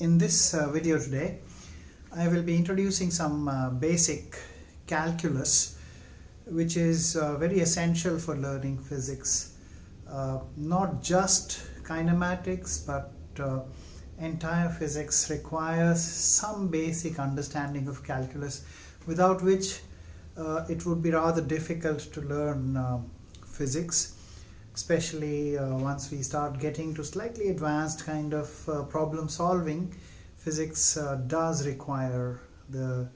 In this video today, I will be introducing some basic calculus, which is very essential for learning physics. Not just kinematics, but entire physics requires some basic understanding of calculus, without which it would be rather difficult to learn physics, especially once we start getting to slightly advanced kind of problem solving. Physics does require the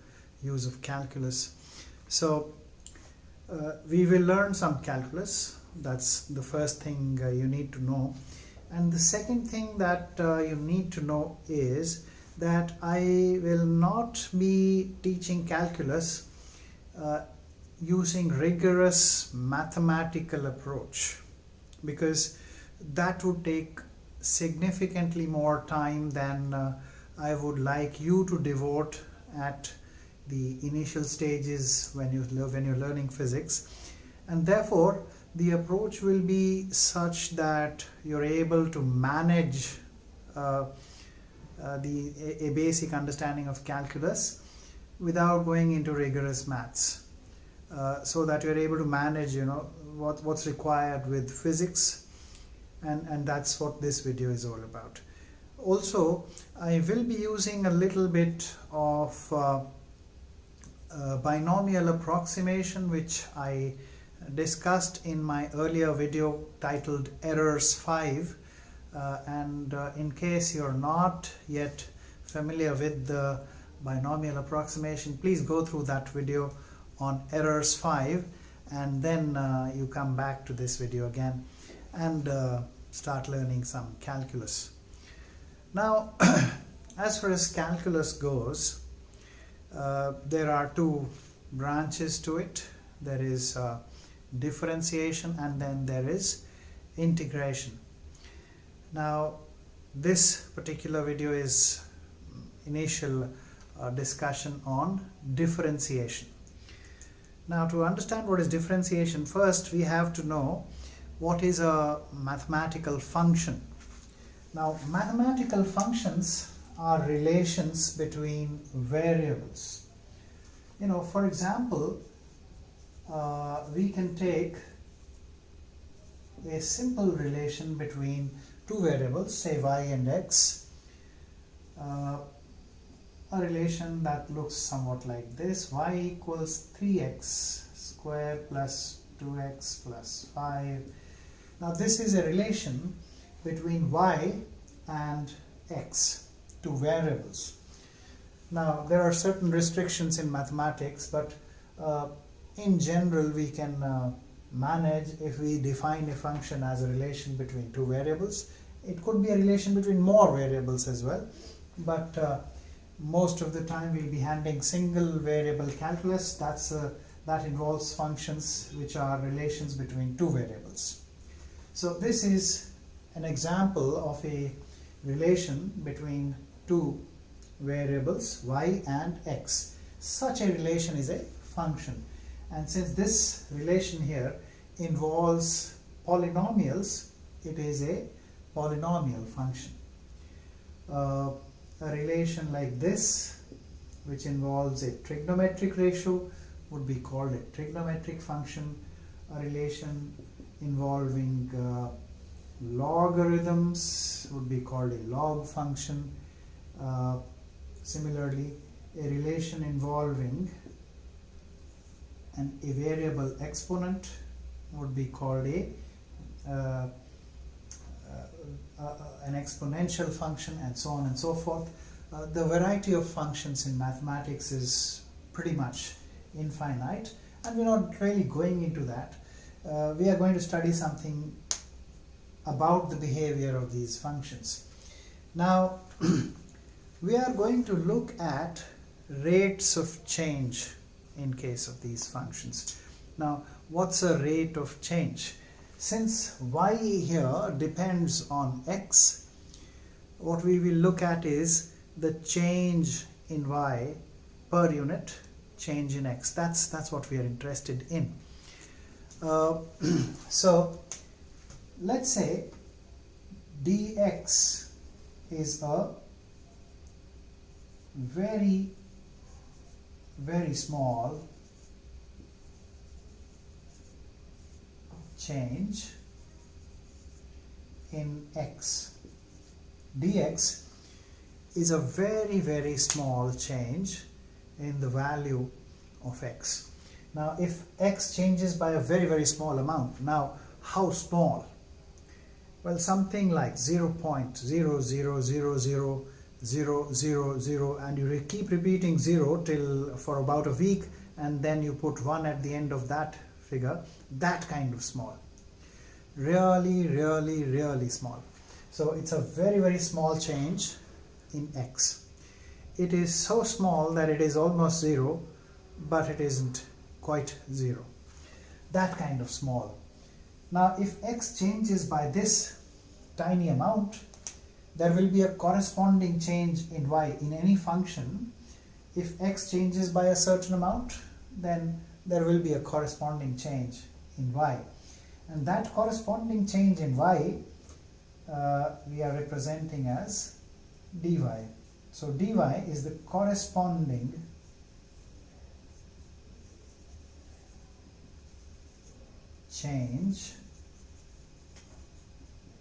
use of calculus. So we will learn some calculus. That's the first thing you need to know. And the second thing that you need to know is that I will not be teaching calculus using rigorous mathematical approach, because that would take significantly more time than I would like you to devote at the initial stages when you're learning physics. And therefore the approach will be such that you're able to manage a basic understanding of calculus without going into rigorous maths, so that you're able to manage what's required with physics, and that's what this video is all about. Also, I will be using a little bit of binomial approximation, which I discussed in my earlier video titled Errors 5, and in case you're not yet familiar with the binomial approximation, please go through that video on Errors 5, and then you come back to this video again and start learning some calculus. Now, as far as calculus goes, there are two branches to it. There is differentiation, and then there is integration. Now, this particular video is initial discussion on differentiation. Now, to understand what is differentiation, first we have to know what is a mathematical function. Now, mathematical functions are relations between variables. For example, we can take a simple relation between two variables, say y and x, a relation that looks somewhat like this: y equals 3x square plus 2x plus 5. Now, this is a relation between y and x, two variables. Now, there are certain restrictions in mathematics, but in general we can manage if we define a function as a relation between two variables. It could be a relation between more variables as well, but most of the time we'll be handling single variable calculus. That involves functions which are relations between two variables. So this is an example of a relation between two variables, y and x. Such a relation is a function. And since this relation here involves polynomials, it is a polynomial function. A relation like this, which involves a trigonometric ratio, would be called a trigonometric function. A relation involving logarithms would be called a log function. Similarly, a relation involving a variable exponent would be called an exponential function, and so on and so forth. The variety of functions in mathematics is pretty much infinite, and we're not really going into that. We are going to study something about the behavior of these functions. Now, we are going to look at rates of change in case of these functions. Now, what's a rate of change? Since y here depends on x, what we will look at is the change in y per unit change in x. That's what we are interested in. So let's say dx is a very, very small change in x. Dx is a very, very small change in the value of x. Now if x changes by a very, very small amount, now how small? Well, something like 0.0000000, and you keep repeating 0 till for about a week, and then you put 1 at the end of that figure. That kind of small. Really, really, really small. So it's a very, very small change in x. It is so small that it is almost 0, but it isn't quite 0. That kind of small. Now if x changes by this tiny amount, there will be a corresponding change in y in any function. If x changes by a certain amount, then there will be a corresponding change in y. And that corresponding change in y we are representing as dy. So dy is the corresponding change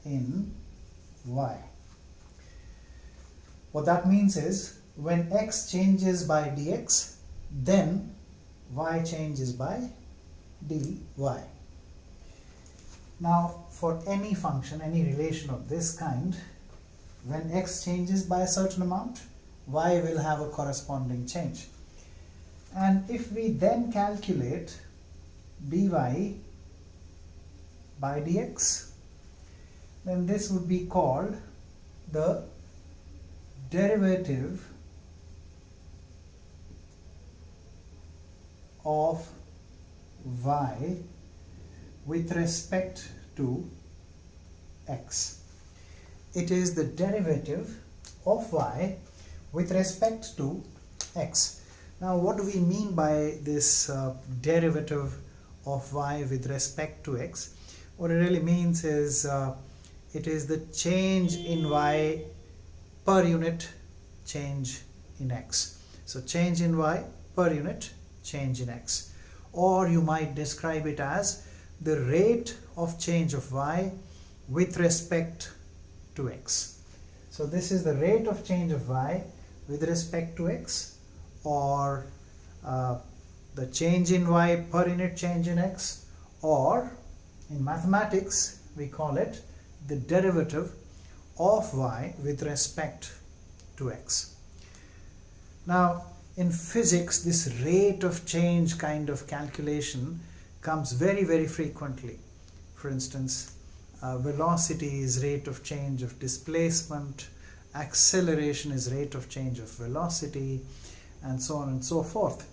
in y. What that means is when x changes by dx, then y changes by dy. Now for any function, any relation of this kind, when x changes by a certain amount, y will have a corresponding change. And if we then calculate dy by dx, then this would be called the derivative of y with respect to x. It is the derivative of y with respect to x. Now what do we mean by this derivative of y with respect to x? What it really means is it is the change in y per unit change in x. So change in y per unit change in x. Or you might describe it as the rate of change of y with respect to x. So this is the rate of change of y with respect to x, or the change in y per unit change in x, or in mathematics we call it the derivative of y with respect to x. Now in physics, this rate of change kind of calculation comes very, very frequently. For instance, velocity is rate of change of displacement, acceleration is rate of change of velocity, and so on and so forth.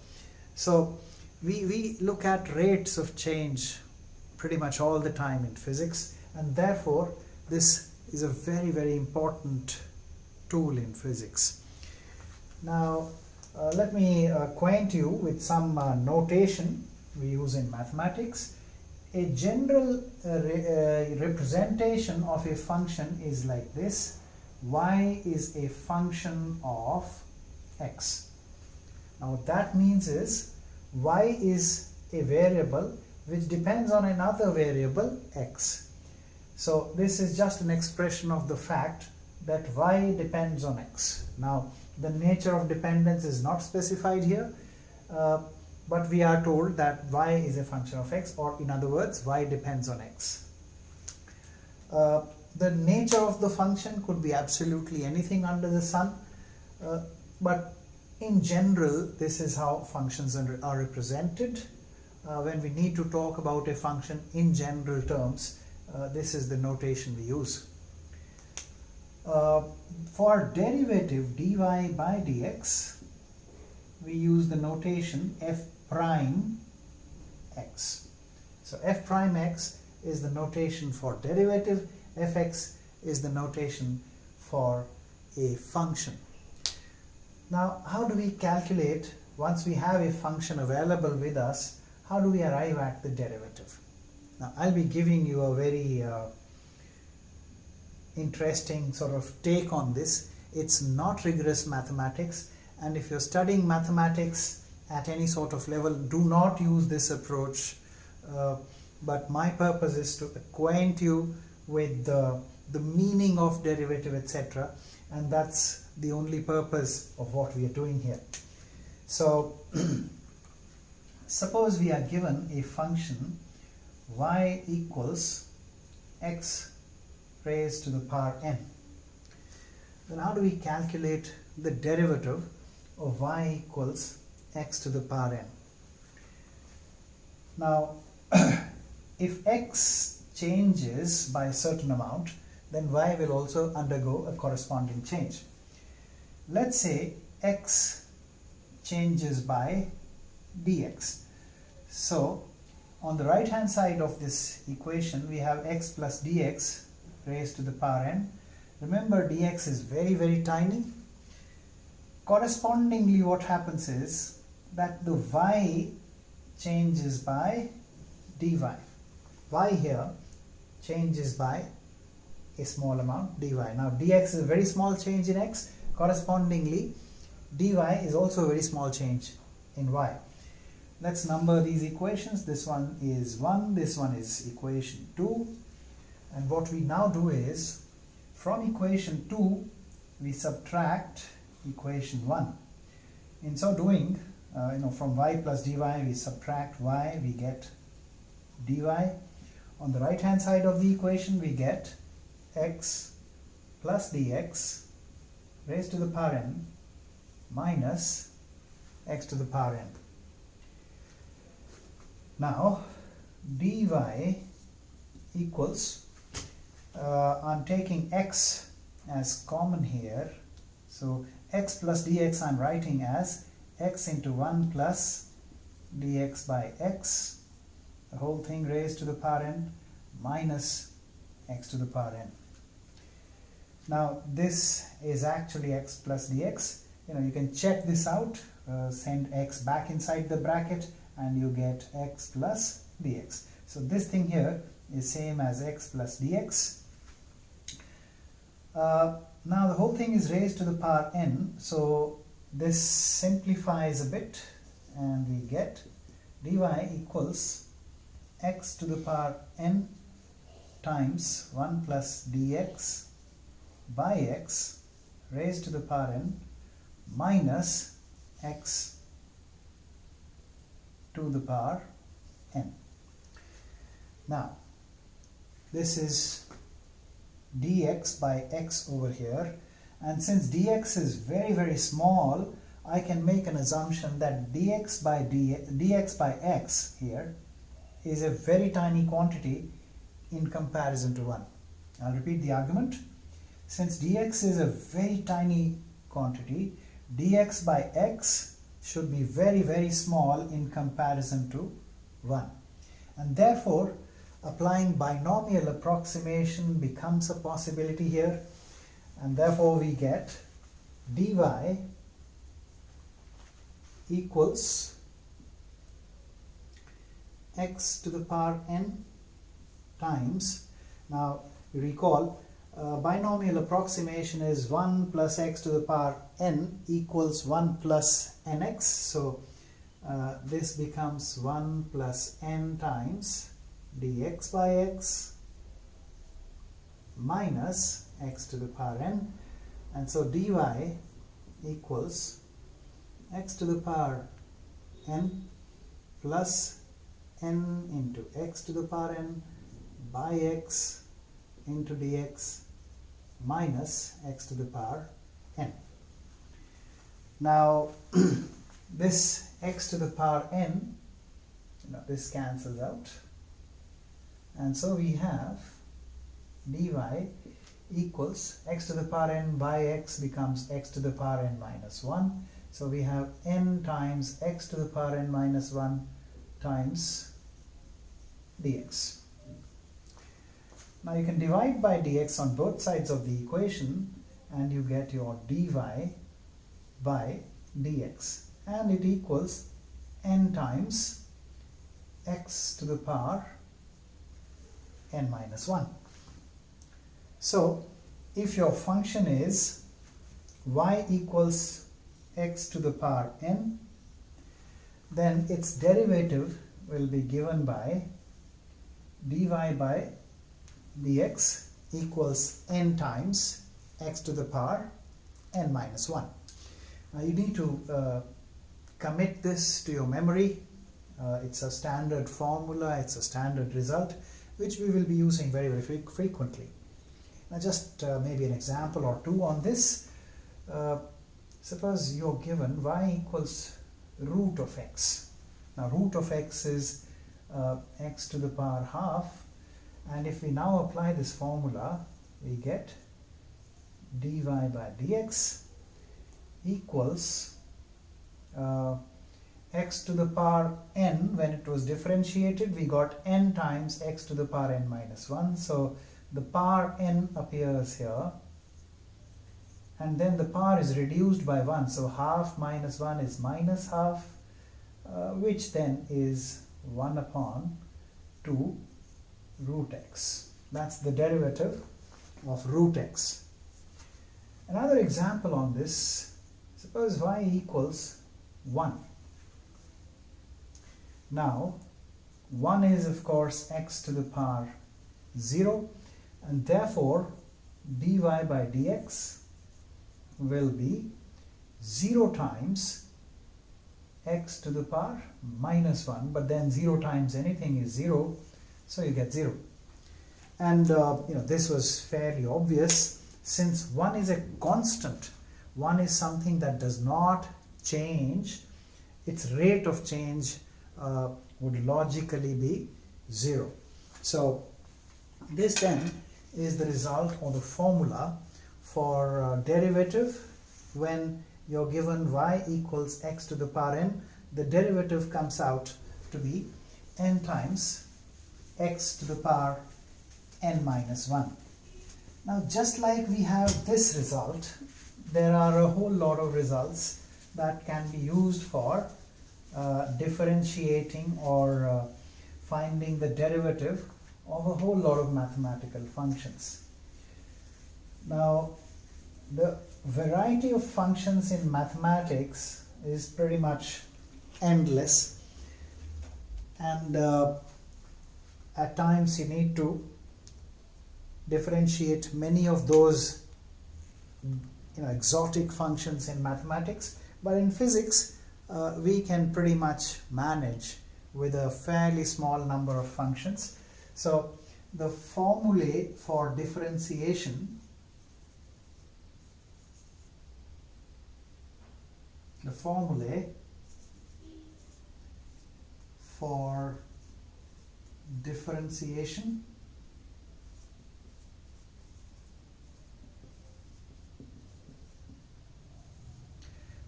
So we look at rates of change pretty much all the time in physics, and therefore this is a very, very important tool in physics. Now let me acquaint you with some notation we use in mathematics. A general representation of a function is like this: y is a function of x. Now what that means is y is a variable which depends on another variable x. So this is just an expression of the fact that y depends on x. Now the nature of dependence is not specified here, but we are told that y is a function of x, or in other words, y depends on x. The nature of the function could be absolutely anything under the sun, but in general this is how functions are represented. When we need to talk about a function in general terms, this is the notation we use. For derivative dy by dx, we use the notation f prime x. So f prime x is the notation for derivative, fx is the notation for a function. Now how do we calculate, once we have a function available with us, how do we arrive at the derivative? Now I'll be giving you a very interesting sort of take on this. It's not rigorous mathematics, and if you're studying mathematics at any sort of level, do not use this approach. But my purpose is to acquaint you with the meaning of derivative, etc. And that's the only purpose of what we are doing here. So suppose we are given a function y equals x raised to the power n. Then how do we calculate the derivative of y equals x to the power n? Now, if x changes by a certain amount, then y will also undergo a corresponding change. Let's say x changes by dx. So on the right hand side of this equation we have x plus dx raised to the power n. Remember, dx is very, very tiny. Correspondingly, what happens is that the y changes by dy. Y here changes by a small amount, dy. Now dx is a very small change in x. Correspondingly, dy is also a very small change in y. Let's number these equations. This one is 1, this one is equation 2. And what we now do is, from equation 2, we subtract equation 1. In so doing, from y plus dy, we subtract y, we get dy. On the right hand side of the equation, we get x plus dx raised to the power n minus x to the power n. Now, dy equals, I'm taking x as common here, so x plus dx I'm writing as x into 1 plus dx by x, the whole thing raised to the power n, minus x to the power n. Now this is actually x plus dx. You can check this out, send x back inside the bracket, and you get x plus dx. So this thing here is same as x plus dx. Now the whole thing is raised to the power n, so this simplifies a bit and we get dy equals x to the power n times 1 plus dx by x raised to the power n minus x to the power n. Now this is dx by x over here, and since dx is very, very small, I can make an assumption that dx by x here is a very tiny quantity in comparison to 1. I'll repeat the argument. Since dx is a very tiny quantity, dx by x should be very, very small in comparison to 1. And therefore, applying binomial approximation becomes a possibility here. And therefore, we get dy equals x to the power n times, now you recall, binomial approximation is 1 plus x to the power n equals 1 plus nx. So this becomes 1 plus n times dx by x minus x to the power n. And so dy equals x to the power n plus n into x to the power n by x into dx minus x to the power n. Now this x to the power n, this cancels out, and so we have dy equals x to the power n by x becomes x to the power n minus 1. So we have n times x to the power n minus 1 times dx. Now you can divide by dx on both sides of the equation and you get your dy by dx, and it equals n times x to the power n minus 1. So if your function is y equals x to the power n, then its derivative will be given by dy by dx equals n times x to the power n minus 1. Now you need to commit this to your memory. It's a standard formula, it's a standard result which we will be using very, very frequently. Now just maybe an example or two on this. Suppose you're given y equals root of x. Now root of x is x to the power half, and if we now apply this formula, we get dy by dx equals x to the power n. When it was differentiated, we got n times x to the power n minus 1. So the power n appears here, and then the power is reduced by 1. So half minus 1 is minus half, which then is 1 upon 2 root x. That's the derivative of root x. Another example on this, suppose y equals 1. Now 1 is of course x to the power 0, and therefore dy by dx will be 0 times x to the power minus 1, but then 0 times anything is 0, so you get 0. And this was fairly obvious, since 1 is a constant. 1 is something that does not change. Its rate of change would logically be 0. So this then is the result or the formula for derivative when you're given y equals x to the power n. The derivative comes out to be n times x to the power n minus 1. Now just like we have this result, there are a whole lot of results that can be used for differentiating or finding the derivative of a whole lot of mathematical functions. Now the variety of functions in mathematics is pretty much endless, and at times you need to differentiate many of those exotic functions in mathematics, but in physics we can pretty much manage with a fairly small number of functions. So the formulae for differentiation,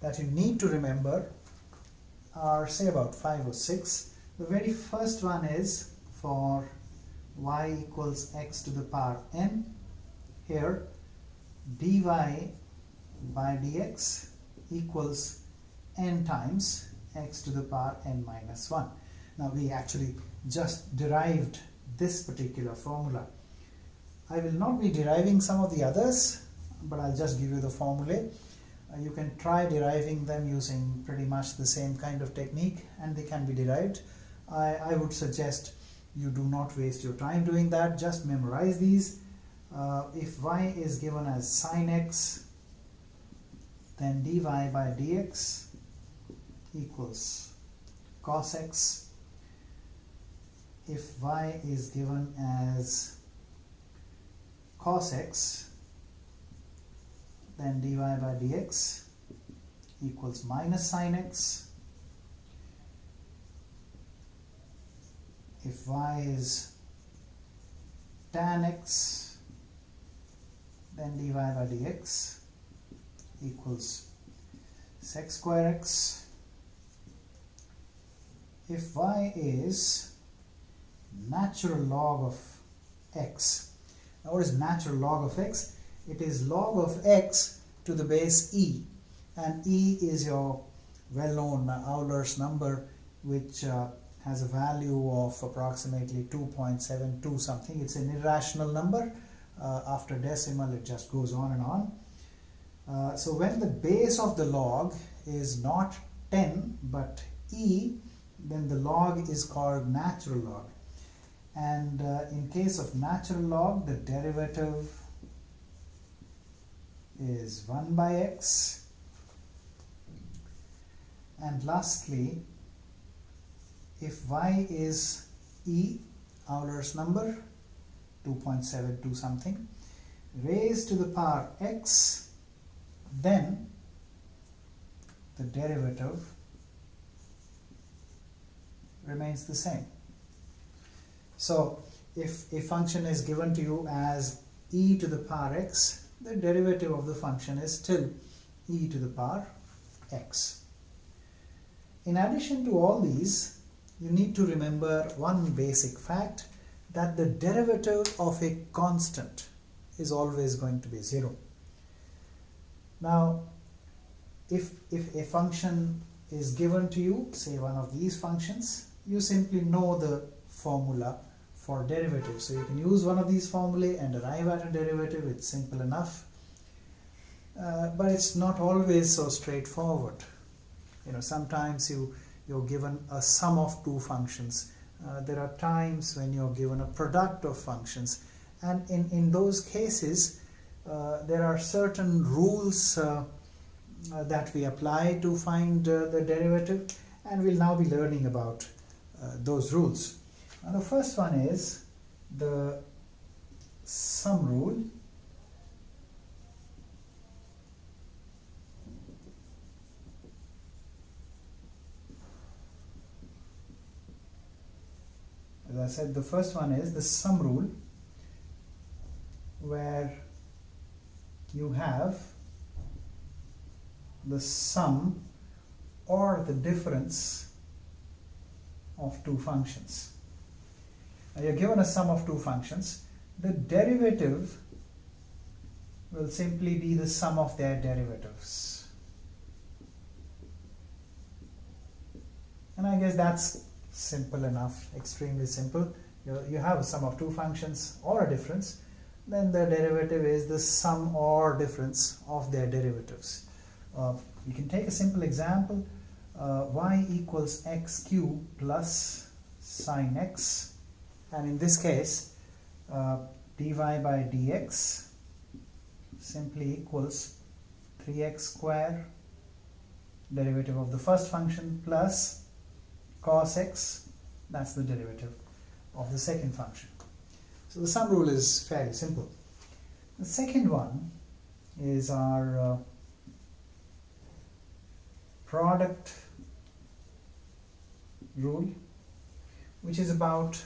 that you need to remember are, say, about 5 or 6. The very first one is for y equals x to the power n. Here dy by dx equals n times x to the power n minus 1. Now we actually just derived this particular formula. I will not be deriving some of the others, but I'll just give you the formulae. You can try deriving them using pretty much the same kind of technique, and they can be derived. I would suggest you do not waste your time doing that. Just memorize these. If y is given as sine x, then dy by dx equals cos x. If y is given as cos x, then dy by dx equals minus sine x. If y is tan x, then dy by dx equals sec square x. If y is natural log of x. Now what is natural log of x? It is log of x to the base e, and e is your well-known Euler's number, which has a value of approximately 2.72 something. It's an irrational number, After decimal it just goes on and on. So when the base of the log is not 10 but e, then the log is called natural log. And in case of natural log, the derivative is 1 by x. And lastly, if y is e, Euler's number, 2.72 something, raised to the power x, then the derivative remains the same. So if a function is given to you as e to the power x, the derivative of the function is still e to the power x. In addition to all these, you need to remember one basic fact, that the derivative of a constant is always going to be 0. Now, if a function is given to you, say one of these functions, you simply know the formula for derivative. So you can use one of these formulae and arrive at a derivative. It's simple enough. But it's not always so straightforward. Sometimes you're given a sum of two functions. There are times when you're given a product of functions, and in those cases there are certain rules that we apply to find the derivative, and we'll now be learning about those rules. Now the first one is the sum rule. As I said, the first one is the sum rule, where you have the sum or the difference of two functions. Now you're given a sum of two functions. The derivative will simply be the sum of their derivatives. And I guess that's simple enough, extremely simple. You have a sum of two functions or a difference, then the derivative is the sum or difference of their derivatives. You can take a simple example, y equals x cubed plus sine x, and in this case dy by dx simply equals 3x square, derivative of the first function, plus cos x, that's the derivative of the second function. So the sum rule is fairly simple. The second one is our product rule, which is about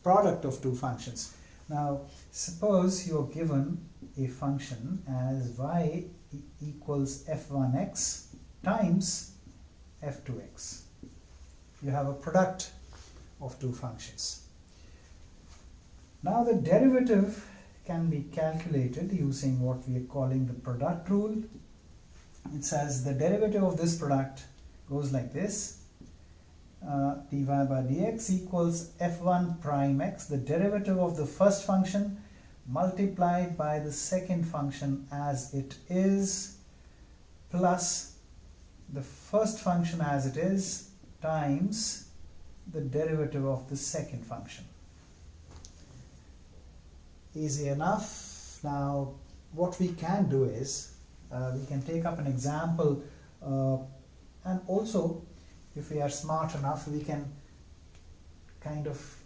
product of two functions. Now suppose you are given a function as y equals f1x times f2x. You have a product of two functions. Now the derivative can be calculated using what we are calling the product rule. It says the derivative of this product goes like this, dy by dx equals f1 prime x, the derivative of the first function multiplied by the second function as it is, plus the first function as it is times the derivative of the second function. Easy enough. Now what we can do is we can take up an example, and also if we are smart enough we can kind of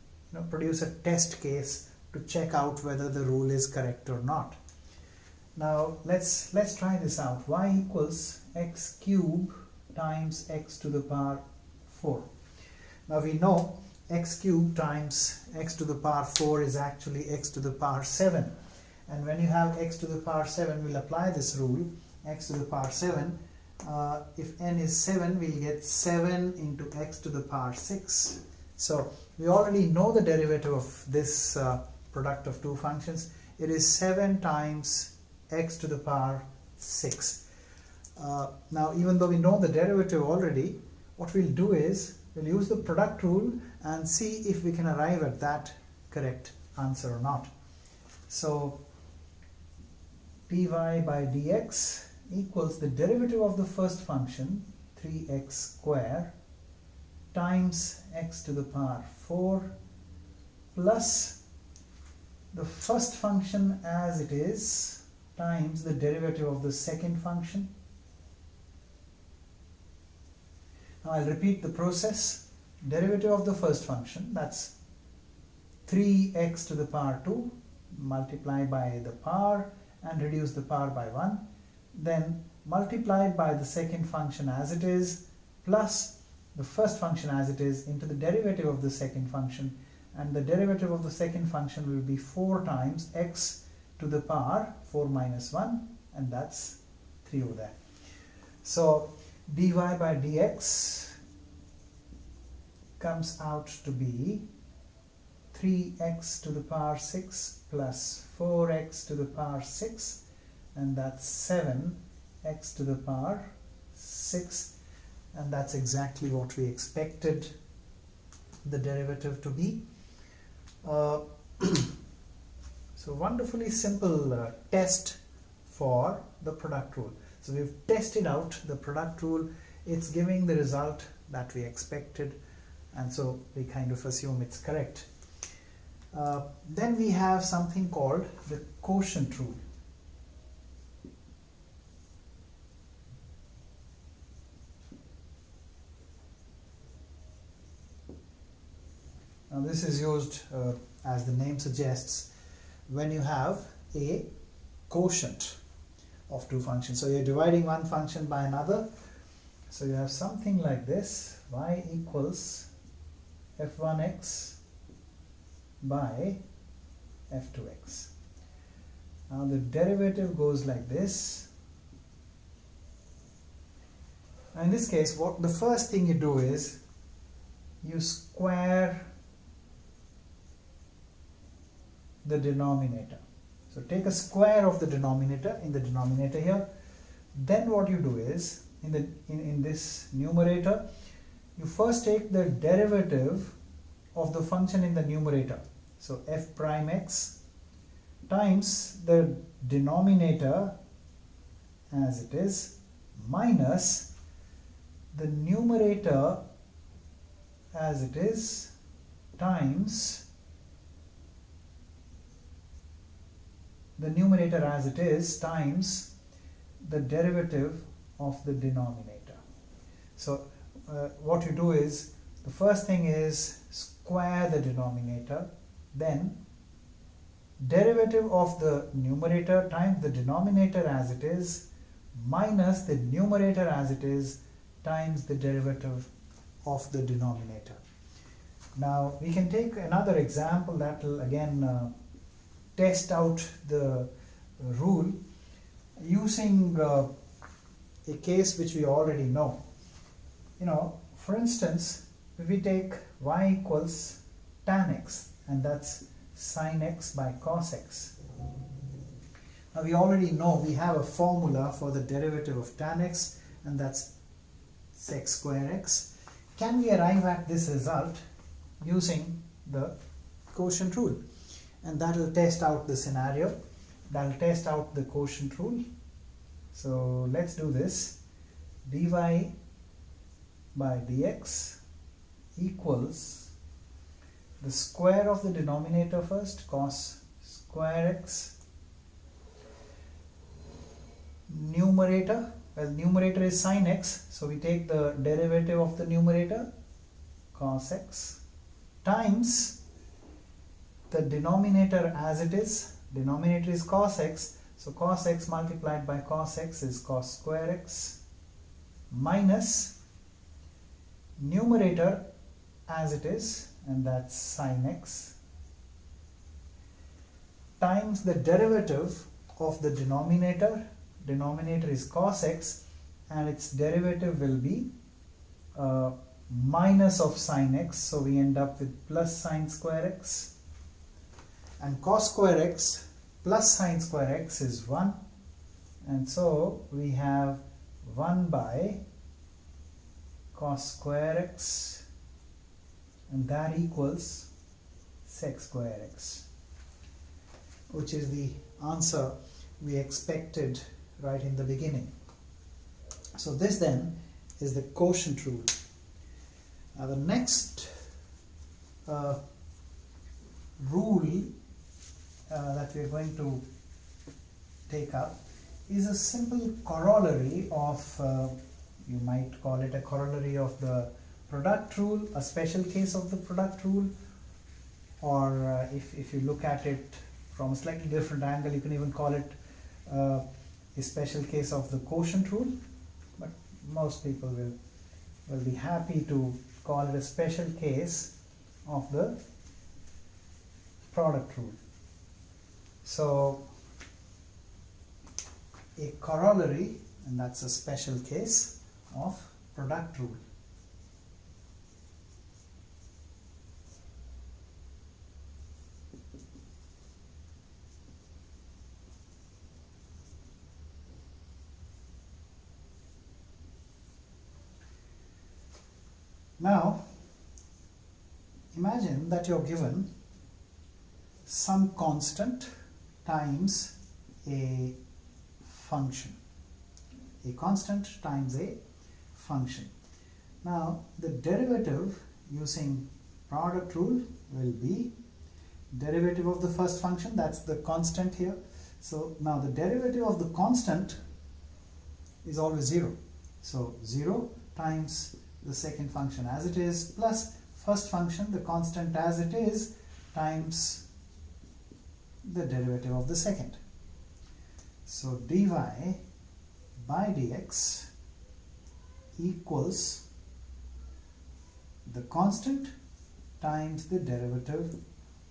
produce a test case to check out whether the rule is correct or not. Now let's try this out. Y equals x cubed times x to the power 4. Now we know x cubed times x to the power 4 is actually x to the power 7, and when you have x to the power 7, we'll apply this rule, x to the power 7. If n is 7, we'll get 7 into x to the power 6. So we already know the derivative of this product of two functions. It is 7 times x to the power 6. Now even though we know the derivative already, what we'll do is we'll use the product rule and see if we can arrive at that correct answer or not. So dy by dx equals the derivative of the first function 3x square times x to the power 4 plus the first function as it is times the derivative of the second function. Now I'll repeat the process. Derivative of the first function, that's 3x to the power 2, multiply by the power and reduce the power by 1, then multiplied by the second function as it is plus the first function as it is into the derivative of the second function, and the derivative of the second function will be 4 times x to the power 4 minus 1, and that's 3 over there. So dy by dx comes out to be 3x to the power 6 plus 4x to the power 6, and that's 7x to the power 6, and that's exactly what we expected the derivative to be. So wonderfully simple test for the product rule. So we've tested out the product rule. It's giving the result that we expected, and so we kind of assume it's correct. Then we have something called the quotient rule. Now this is used, as the name suggests, when you have a quotient of two functions. So you're dividing one function by another. So you have something like this: y equals f1x by f2x. Now the derivative goes like this. Now in this case, what the first thing you do is you square the denominator. So take a square of the denominator in the denominator here. Then what you do is in this numerator, you first take the derivative of the function in the numerator. So f prime x times the denominator as it is minus the numerator as it is times the numerator as it is times the derivative of the denominator. So what you do is, the first thing is square the denominator, then derivative of the numerator times the denominator as it is minus the numerator as it is times the derivative of the denominator. Now we can take another example that will again test out the rule using a case which we already know. For instance, if we take y equals tan x, and that's sin x by cos x. Now we already know we have a formula for the derivative of tan x, and that's sec square x. Can we arrive at this result using the quotient rule? And that will test out the scenario, that will test out the quotient rule. So let's do this. Dy by dx equals the square of the denominator first, cos square x, numerator, well, numerator is sin x, so we take the derivative of the numerator, cos x, times the denominator as it is. Denominator is cos x, so cos x multiplied by cos x is cos square x, minus numerator as it is, and that's sin x, times the derivative of the denominator. Denominator is cos x, and its derivative will be minus of sin x, so we end up with plus sin square x, and cos square x plus sin square x is 1, and so we have 1 by cos square x, and that equals sec square x. which is the answer we expected right in the beginning. So this then is the quotient rule. Now the next rule that we are going to take up is a simple corollary of, you might call it a corollary of the product rule, a special case of the product rule, or if you look at it from a slightly different angle, you can even call it a special case of the quotient rule, but most people will be happy to call it a special case of the product rule. So a corollary, and that's a special case of product rule. Now, imagine that you're given some constant times a function. A constant times a function. Now, the derivative using product rule will be derivative of the first function, that's the constant here. So now the derivative of the constant is always 0. So 0 times the second function as it is plus first function, the constant as it is, times the derivative of the second. So dy by dx equals the constant times the derivative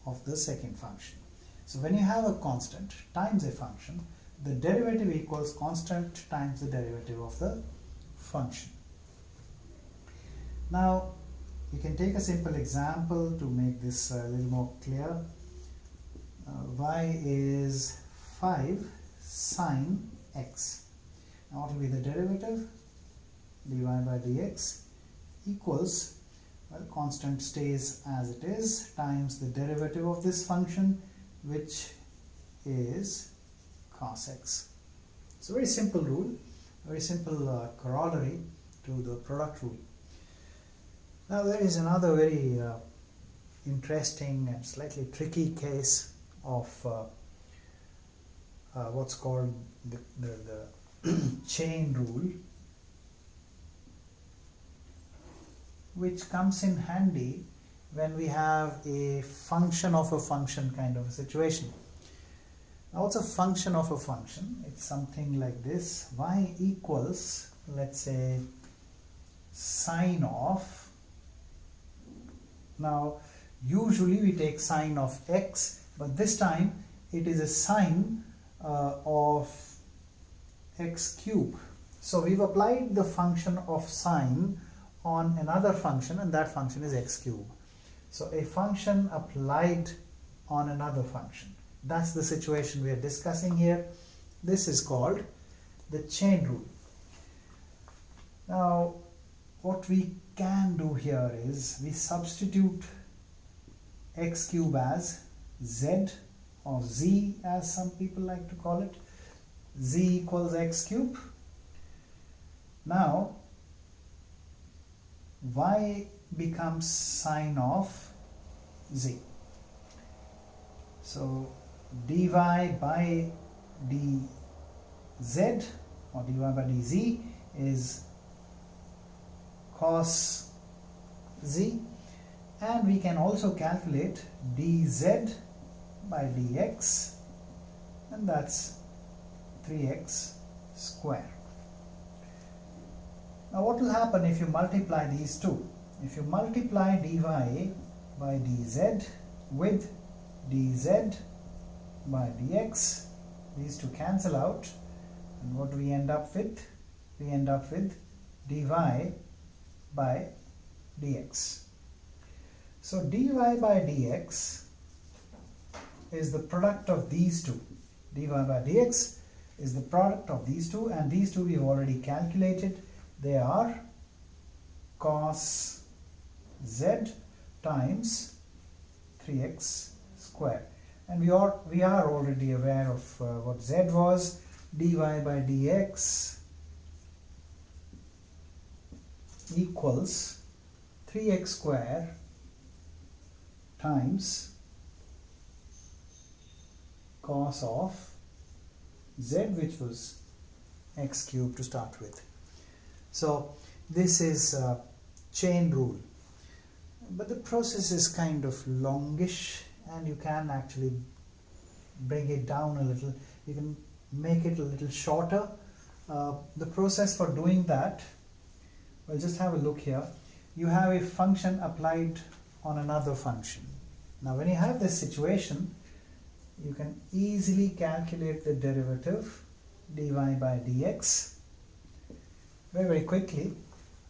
of the second function. So when you have a constant times a function, the derivative equals constant times the derivative of the function. Now you can take a simple example to make this a little more clear. Y is 5 sine x. Now what will be the derivative? Dy by dx equals, well, constant stays as it is, times the derivative of this function, which is cos x. It's a very simple rule, very simple corollary to the product rule. Now there is another very interesting and slightly tricky case of what's called the chain rule, which comes in handy when we have a function of a function kind of a situation. Now what's a function of a function? It's something like this. Y equals, let's say, sine of. Now usually we take sine of x, but this time it is a sine of x cube. So we've applied the function of sine on another function, and that function is x cube. So a function applied on another function. That's the situation we are discussing here. This is called the chain rule. Now what we can do here is we substitute x cube as z, or z as some people like to call it. Z equals x cube. Now y becomes sine of z. So dy by dz, or dy by dz, is cos z, and we can also calculate dz by dx, and that's 3x square. Now what will happen if you multiply these two? If you multiply dy by dz with dz by dx, these two cancel out, and what do we end up with? We end up with dy by dx. So dy by dx is the product of these two. Dy by dx is the product of these two, and these two we've already calculated. They are cos z times 3x square. and we are already aware of what z was. Dy by dx equals 3x square times cos of z, which was x cubed to start with. So this is chain rule, but the process is kind of longish, and you can actually bring it down a little. You can make it a little shorter. The process for doing that, well, just have a look here. You have a function applied on another function. Now when you have this situation, you can easily calculate the derivative dy by dx very quickly.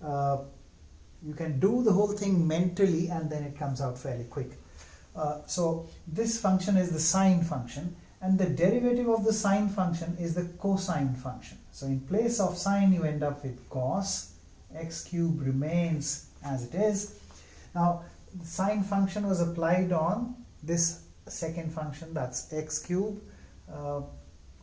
You can do the whole thing mentally, and then it comes out fairly quick. So this function is the sine function, and the derivative of the sine function is the cosine function. So in place of sine, you end up with cos. X cube remains as it is. Now the sine function was applied on this second function, that's x cube.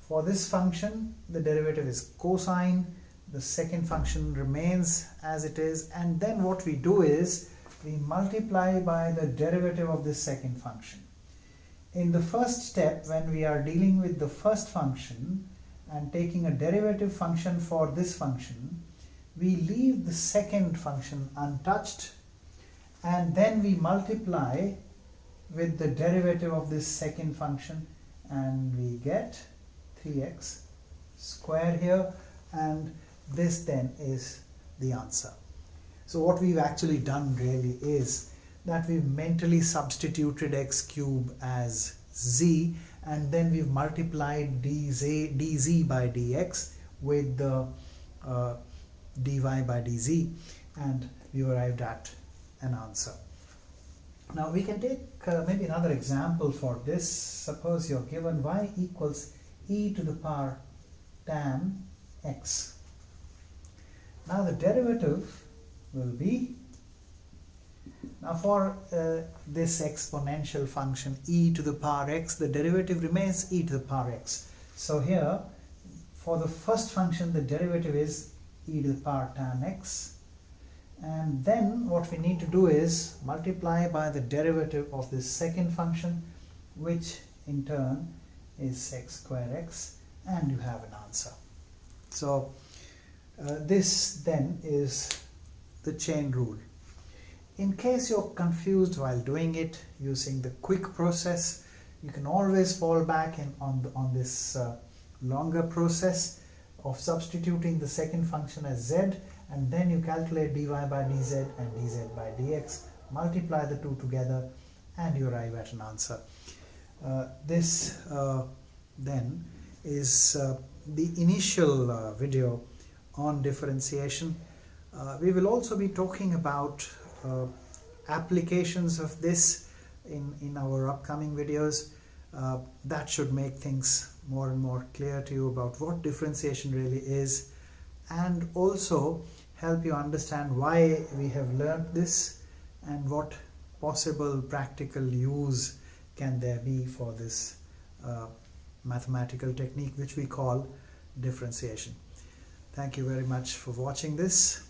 For this function, the derivative is cosine. The second function remains as it is, and then what we do is we multiply by the derivative of this second function. In the first step, when we are dealing with the first function and taking a derivative function for this function, we leave the second function untouched, and then we multiply with the derivative of this second function, and we get 3x square here, and this then is the answer. So what we've actually done really is that we've mentally substituted x cube as z, and then we've multiplied dz by dx with the dy by dz, and we arrived at an answer. Now we can take maybe another example for this. Suppose you're given y equals e to the power tan x. Now the derivative will be, now for this exponential function e to the power x, the derivative remains e to the power x. So here for the first function, the derivative is e to the power tan x, and then what we need to do is multiply by the derivative of this second function, which in turn is sec square x, and you have an answer. So this then is the chain rule. In case you're confused while doing it using the quick process, you can always fall back on this longer process of substituting the second function as z, and then you calculate dy by dz and dz by dx, multiply the two together, and you arrive at an answer. This then is the initial video on differentiation. We will also be talking about applications of this in our upcoming videos. That should make things more and more clear to you about what differentiation really is, and also help you understand why we have learned this and what possible practical use can there be for this mathematical technique which we call differentiation. Thank you very much for watching this.